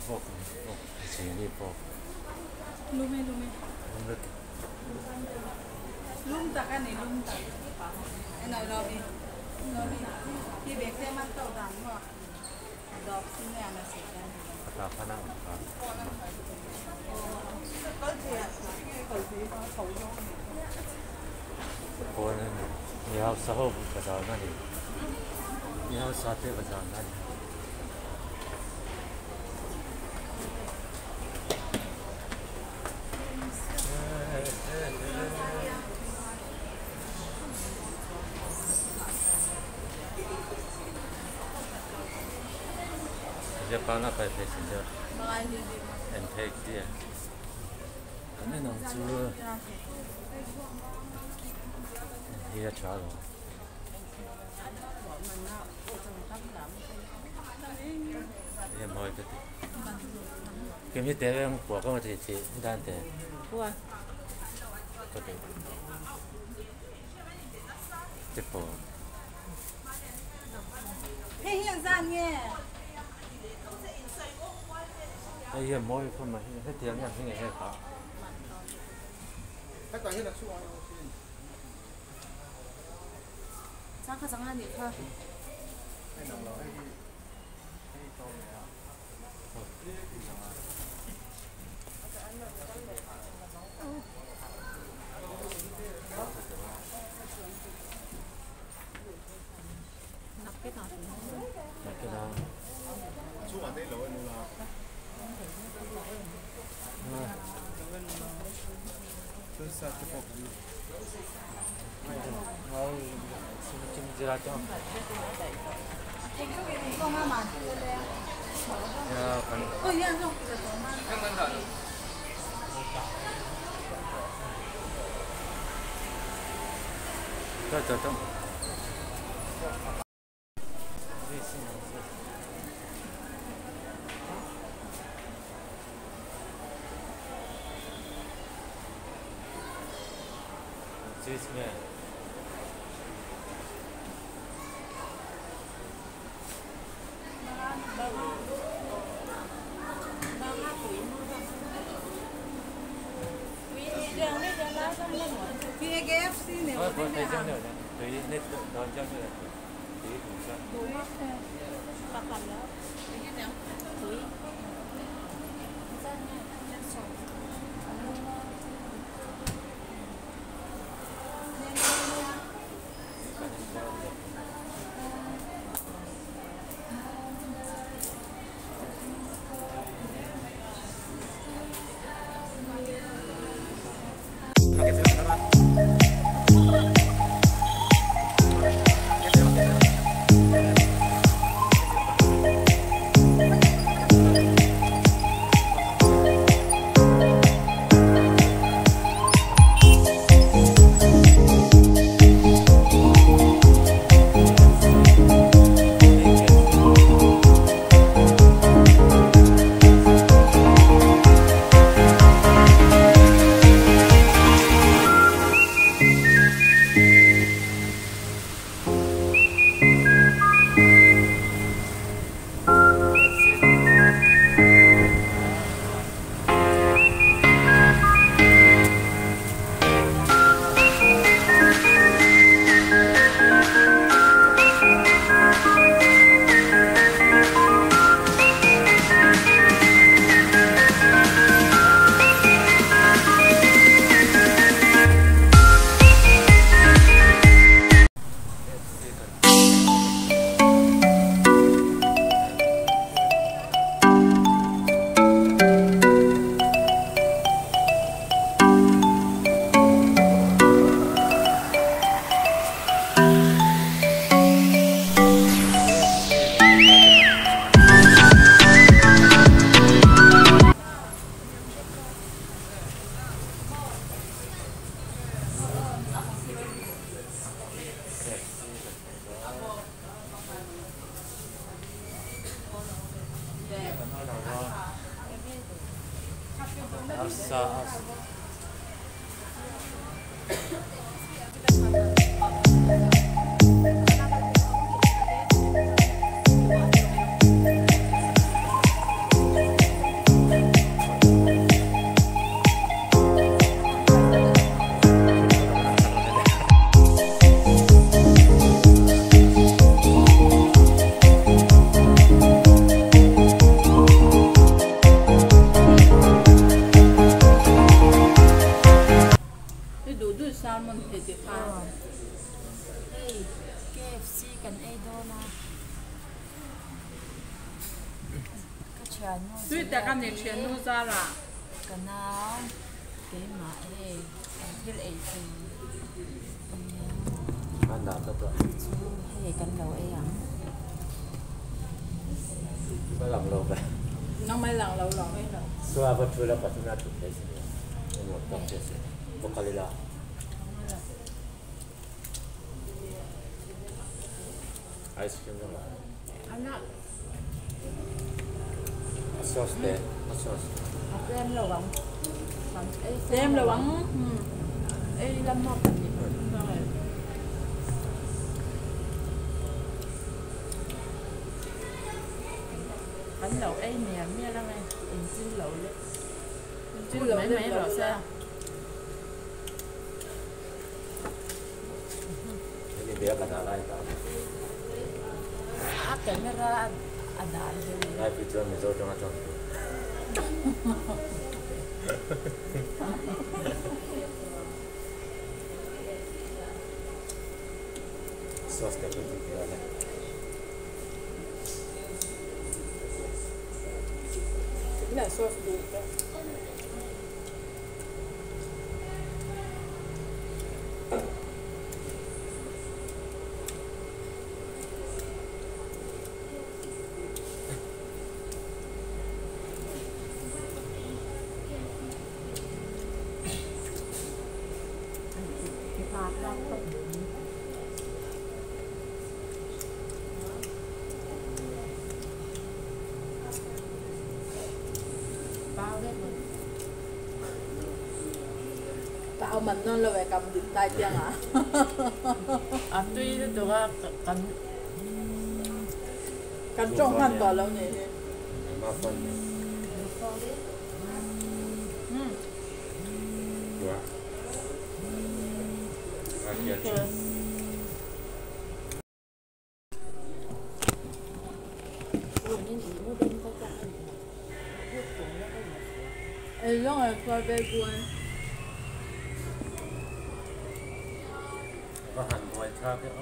Vok, di sini vok. Lume. Lumut. Lum tak kan ni, lum tak. Enak Robi. Dia biasa mantau dah, wah. Dok sini anak sekian. Kata apa nak? Pokoknya ni harus sahur pasal nani. Ni harus sate pasal nani. Jepang apa passenger? And take dia. Kami nak tu. Dia travel. Dia mau itu. Kami dia yang buat kau macam tu, dan dia. Buat. Betul. Jepang. Hei, yang sana. Đây là môi không mà hết tiếng nhạc như ngày hết hả? Hết toàn hết là xu anh. Sao có chẳng hạn gì thôi? Hay đồng lỗi hay câu này à? Nắp cái nào? Nắp cái nào? Xu anh đây lỗi luôn là. Tôi sao cái phục gì? Thôi, xin ra cho. Không ăn mà. Ôi, ăn không? Cho. Здесь Phía KFC này. có thấy rất nhiều đấy. Tùy nét đón chắc là tùy cũng sao. Túi bạc bạc đó. Túi. Arsa. salmon thịt pha. Hey, KFC cần ai đô na. Cái chuyện nó. Tuy ta cái này chuyện nó ra là. Cái nào cái mà ấy cái ấy thì. Ăn đạp đó. Hey, cần lâu ấy à? Có lòng lâu vậy. Nó mấy lần lâu rồi ấy rồi. Xóa vật chua là bắt nó tụt đấy xin. Một tập chết. Một cái là. Ice cream đó là. Anh ạ. Sauce đấy. Sauce. Em lâu bằng. Em là bằng. Ấy lâm mọc. Rồi. Bánh lẩu ấy nè, mía lắm em. Em xin lẩu đấy. Chứ lẩu Mấy mấy lẩu sao? Ini dia kata lain tak. Kamera ada aja. Lain video mizo cuma cuma. Sauce dia betul dia ada. Chính là sauce đủ đó. Bao đấy. Tạo mình nó là về cầm điện tay chân à. À tuy nó được cần Cầm trong khăn tỏ lâu nhỉ. Maafkan. Dua. Akhirnya. Ê, nó là coi bê cuốn. Có hành ngoài cha cái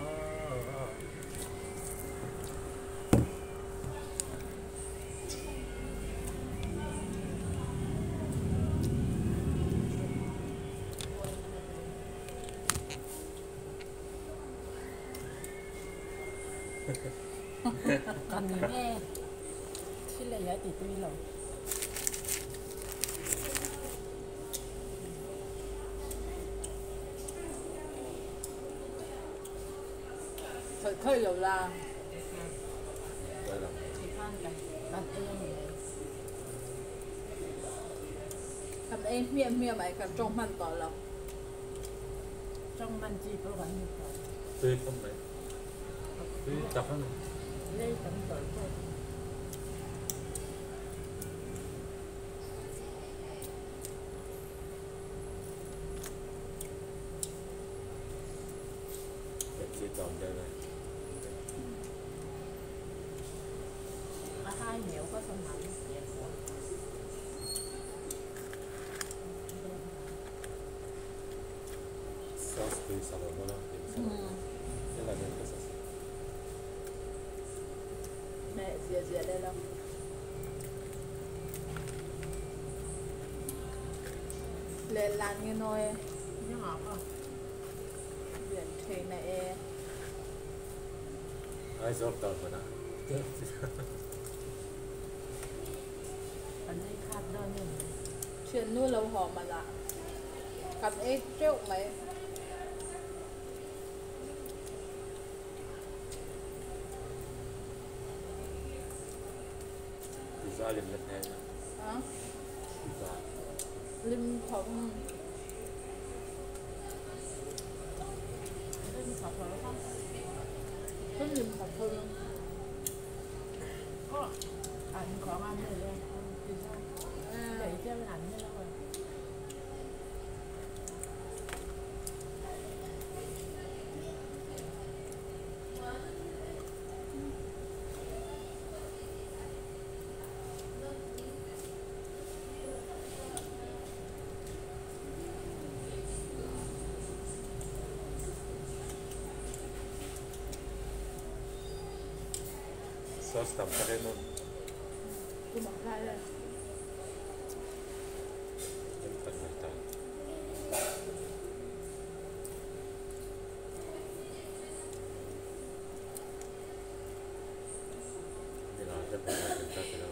cần nghe khi là giá thì tuy rồi. Phải khơi lẩu là. Thì phan cái bạn em này. Cầm em miệng mày cầm trong khăn tỏ lâu. Trong mình chỉ có vẫn được rồi. tươi không đấy, tươi chọc lắm. Lấy tấm tỏi thôi. Chỉ còn đây này. Hai nếu có xong mặn đẹp quá. Sauce tươi sao mà nó cái là nên cái sauce. Mẹ dìa đây đâu. Lên lan như nôi. Nó ngọt không? Biển thủy này. Ai dốt tao mà nào. Anh ấy khát đó nhưng Chuyện nuôi lâu hò mà lạ. Cầm em triệu mấy. Pizza lên lên này. Hả? Pizza. ริมของริมขอบแล้วก็ขึ้นริมขอบเพลิงก็อ่านของอันนี้เลยกินได้ใส่เจ้าหนังนี่แล้วกันซอสตำทะเลนุ่น กูบอกได้เลย เป็นคนเหมือนกันเวลาจะไปเป็นตัดแล้ว